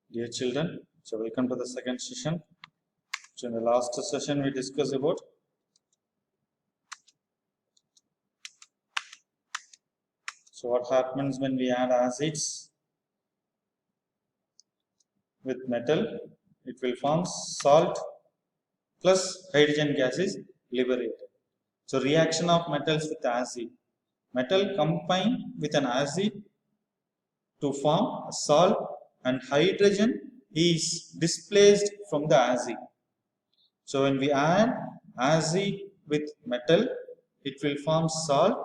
Dear children, so welcome to the second session. So in the last session we discussed about what happens when we add acids with metal. It will form salt plus hydrogen gas is liberated. So reaction of metals with acid. Metal combine with an acid to form a salt and hydrogen is displaced from the acid. So when we add acid with metal, it will form salt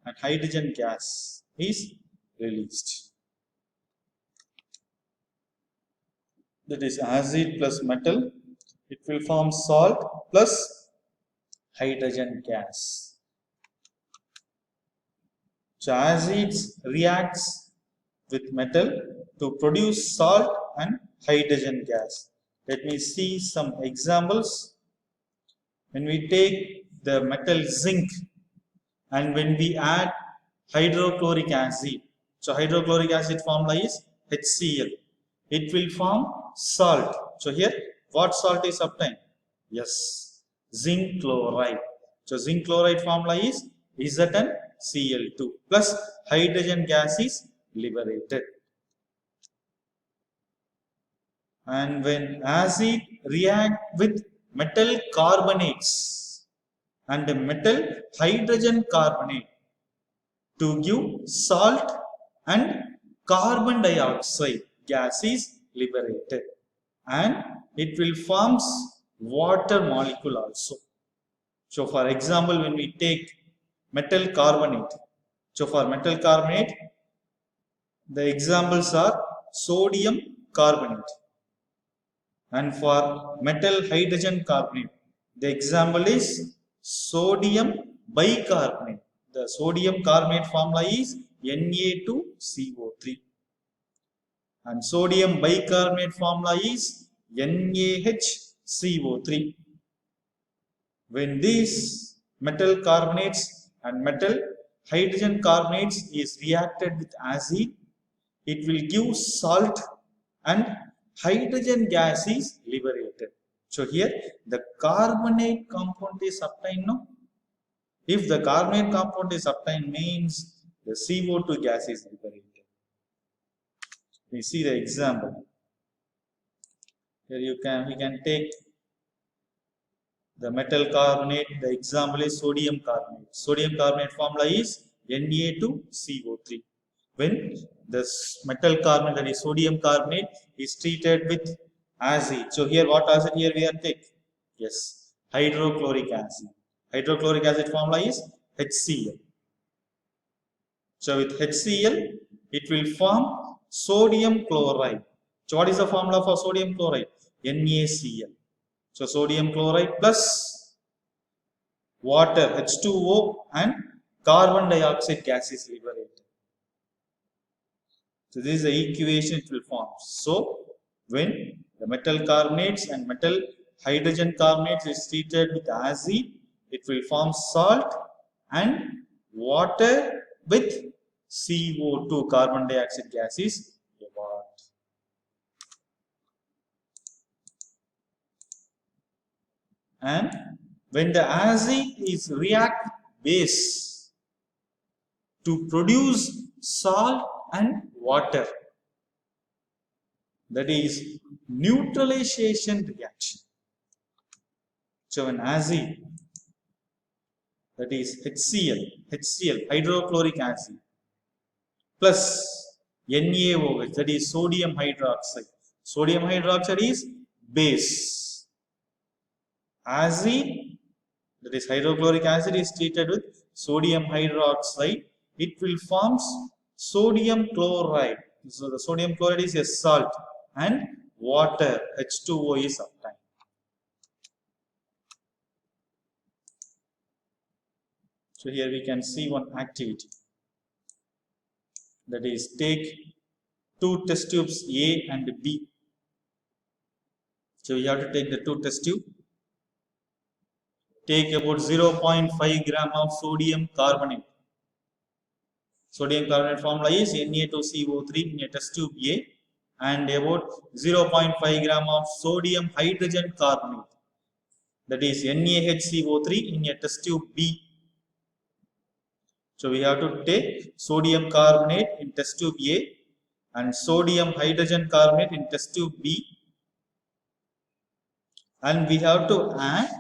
and hydrogen gas is released. That is acid plus metal, it will form salt plus hydrogen gas. So acids reacts with metal to produce salt and hydrogen gas. Let me see some examples. When we take the metal zinc and when we add hydrochloric acid, so hydrochloric acid formula is HCl. It will form salt. So here what salt is obtained? Yes, zinc chloride. So zinc chloride formula is ZnCl2 plus hydrogen gas is liberated. And when acid react with metal carbonates and the metal hydrogen carbonate to give salt and carbon dioxide gas is liberated, and it will forms water molecule also. So for example, when we take metal carbonate, so for metal carbonate the examples are sodium carbonate, and for metal hydrogen carbonate the example is sodium bicarbonate. The sodium carbonate formula is Na2CO3 and sodium bicarbonate formula is NaHCO3. When these metal carbonates and metal hydrogen carbonates is reacted with acid, it will give salt and hydrogen gas is liberated. So here the carbonate compound is obtained. No? If the carbonate compound is obtained means the CO2 gas is liberated. We see the example. Here we can take the metal carbonate. The example is sodium carbonate. Sodium carbonate formula is Na2CO3. When this metal carbonate, that is sodium carbonate, is treated with acid. So here what acid here we are take? Yes, hydrochloric acid. Hydrochloric acid formula is HCl. So with HCl, it will form sodium chloride. So what is the formula for sodium chloride? NaCl. So sodium chloride plus water H2O and carbon dioxide gas is liberated. So this is the equation it will form. So when the metal carbonates and metal hydrogen carbonates is treated with acid, it will form salt and water with CO2 carbon dioxide gas is evolved. And when the acid is react base to produce salt and water, that is neutralization reaction. So when acid, that is HCl hydrochloric acid plus NaOH, that is sodium hydroxide. Sodium hydroxide is base. Acid, that is hydrochloric acid, is treated with sodium hydroxide. It will form sodium chloride. So the sodium chloride is a salt and water H2O is obtained. So here we can see one activity, that is take two test tubes A and B. So you have to take the two test tube, take about 0.5 gram of sodium carbonate. Sodium carbonate formula is Na2CO3 in a test tube A, and about 0.5 gram of sodium hydrogen carbonate, that is NaHCO3 in a test tube B. So we have to take sodium carbonate in test tube A and sodium hydrogen carbonate in test tube B, and we have to add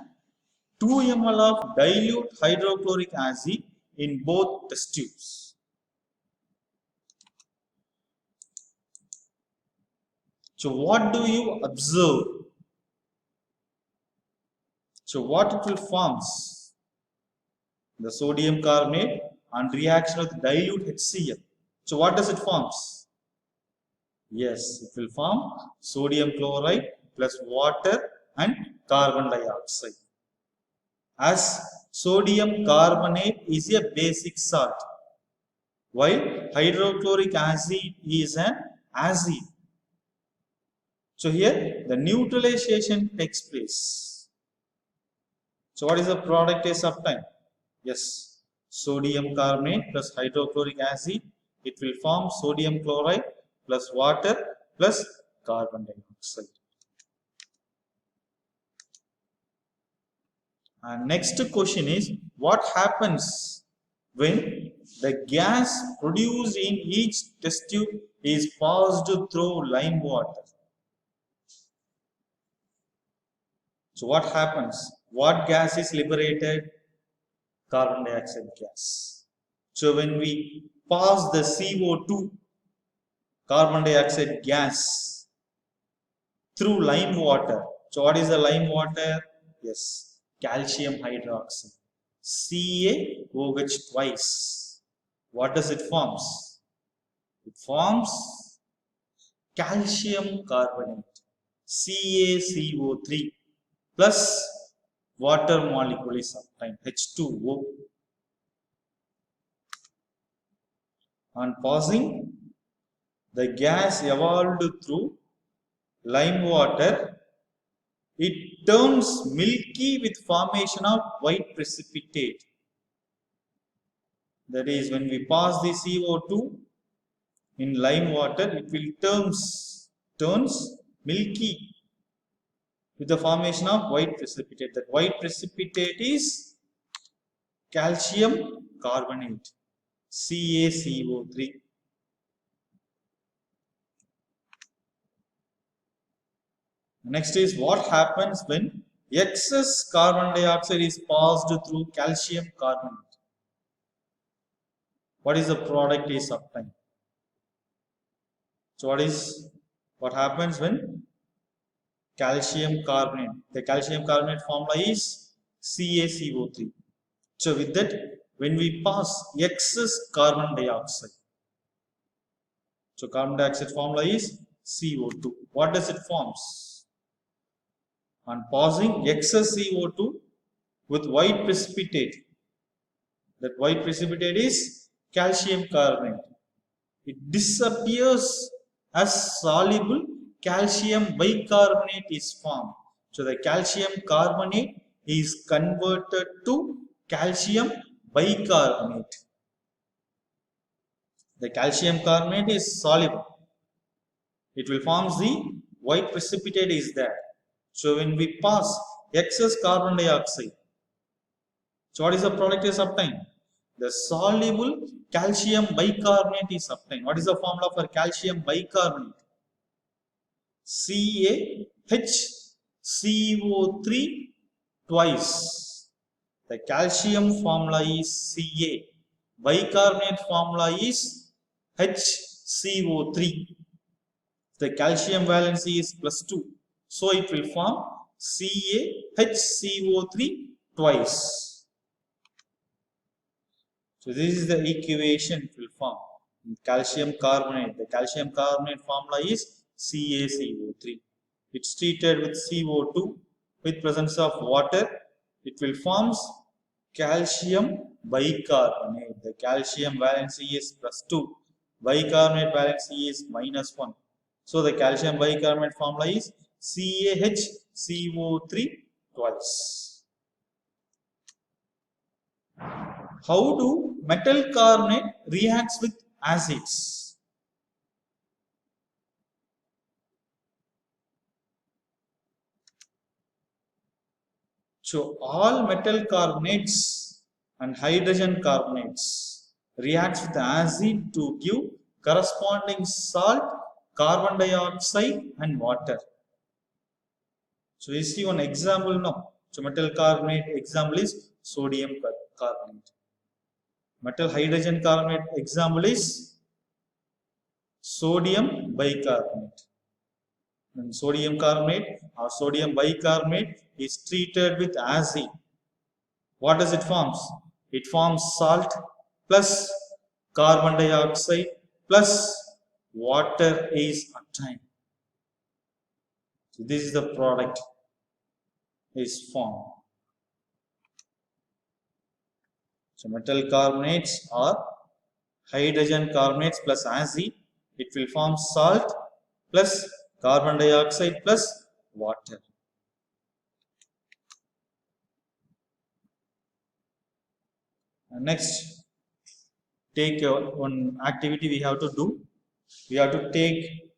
2 ml of dilute hydrochloric acid in both test tubes. So what do you observe? So what it will forms? The sodium carbonate on reaction with dilute HCl. So what does it forms? Yes, it will form sodium chloride plus water and carbon dioxide. As sodium carbonate is a basic salt, while hydrochloric acid is an acid. So here the neutralization takes place. So what is the product is obtained? Yes, sodium carbonate plus hydrochloric acid, it will form sodium chloride plus water plus carbon dioxide. And next question is, what happens when the gas produced in each test tube is passed through lime water? So what happens? What gas is liberated? Carbon dioxide gas. So when we pass the CO2, carbon dioxide gas, through lime water. So what is the lime water? Yes, calcium hydroxide. CaOH twice. What does it forms? It forms calcium carbonate, CaCO3 plus water molecule is obtained, H2O. On passing, the gas evolved through lime water, it turns milky with formation of white precipitate. That is, when we pass the CO2 in lime water, it will turns milky with the formation of white precipitate. That white precipitate is calcium carbonate, CaCO3. Next is, what happens when excess carbon dioxide is passed through calcium carbonate? What is the product is obtained? So what happens when calcium carbonate? The calcium carbonate formula is CaCO3. So with that, when we pass excess carbon dioxide, so carbon dioxide formula is CO2. What does it forms? On passing excess CO2 with white precipitate, that white precipitate is calcium carbonate. It disappears as soluble calcium bicarbonate is formed. So the calcium carbonate is converted to calcium bicarbonate. The calcium carbonate is soluble. It will form the white precipitate is there. So when we pass excess carbon dioxide, so what is the product is obtained? The soluble calcium bicarbonate is obtained. What is the formula for calcium bicarbonate? CaHCO3 twice. The calcium formula is Ca. Bicarbonate formula is HCO3. The calcium valency is +2. So it will form CaHCO3 twice. So this is the equation it will form. Calcium carbonate. The calcium carbonate formula is CaCO3. It's treated with CO2 with presence of water. It will form calcium bicarbonate. The calcium valency is +2. Bicarbonate valency is -1. So the calcium bicarbonate formula is CaHCO3 twice. How do metal carbonate reacts with acids? So all metal carbonates and hydrogen carbonates reacts with acid to give corresponding salt, carbon dioxide and water. So you see one example now. So metal carbonate example is sodium carbonate. Metal hydrogen carbonate example is sodium bicarbonate. When sodium carbonate or sodium bicarbonate is treated with acid, what does it forms? It forms salt plus carbon dioxide plus water is obtained. So this is the product is formed. So metal carbonates or hydrogen carbonates plus acid, it will form salt plus carbon dioxide plus water. And next, take one activity we have to do. We have to take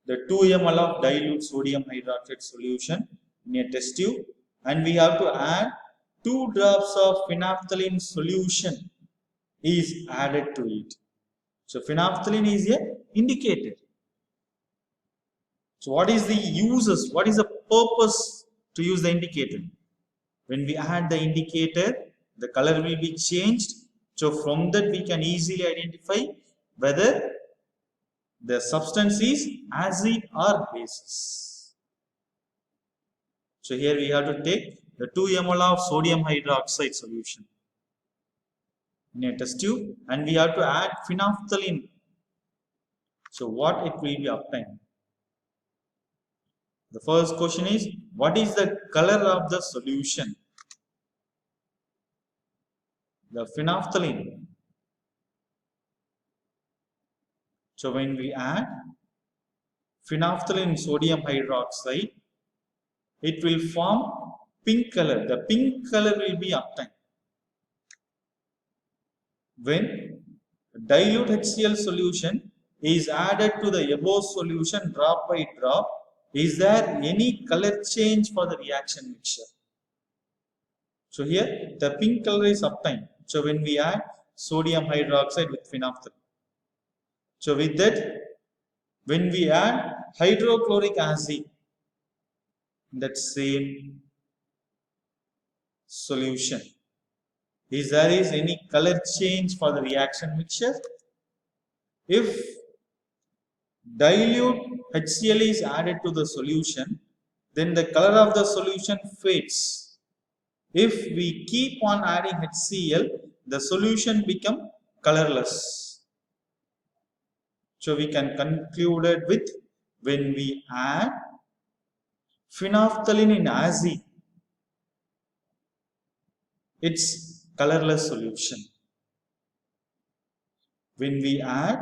the 2 ml of dilute sodium hydroxide solution in a test tube, and we have to add 2 drops of phenolphthalein solution is added to it. So phenolphthalein is a indicator. So what is the uses? What is the purpose to use the indicator? When we add the indicator, the color will be changed. So from that we can easily identify whether the substance is acid or basis. So here we have to take the 2 ml of sodium hydroxide solution in a test tube, and we have to add phenolphthalein. So what it will be obtained? The first question is, what is the color of the solution? The phenolphthalein. So when we add phenolphthalein sodium hydroxide, it will form pink color. The pink color will be obtained. When dilute HCl solution is added to the above solution drop by drop, is there any color change for the reaction mixture? So here the pink color is obtained. So when we add sodium hydroxide with phenolphthalein. So with that, when we add hydrochloric acid in that same solution, is there any color change for the reaction mixture? If dilute HCl is added to the solution, then the color of the solution fades. If we keep on adding HCl, the solution becomes colorless. So we can conclude it with, when we add phenolphthalein in acid, it's colorless solution. When we add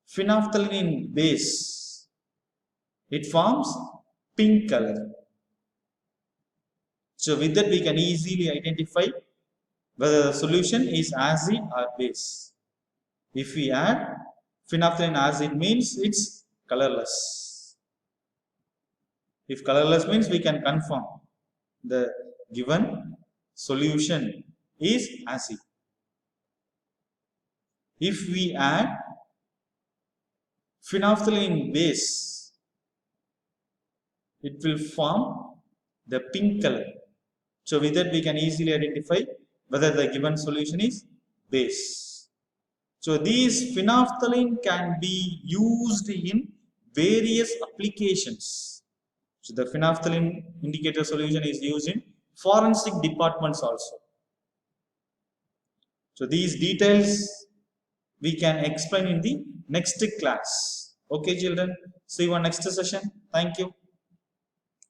phenolphthalein in base, it forms pink color. So with that we can easily identify whether the solution is acid or base. If we add phenolphthalein acid, means it's colorless. If colorless means we can confirm the given solution is acid. If we add phenolphthalein base, it will form the pink color. So with that we can easily identify whether the given solution is base. So these phenolphthalein can be used in various applications. So the phenolphthalein indicator solution is used in forensic departments also. So these details we can explain in the next class. Okay children, see you on next session. Thank you.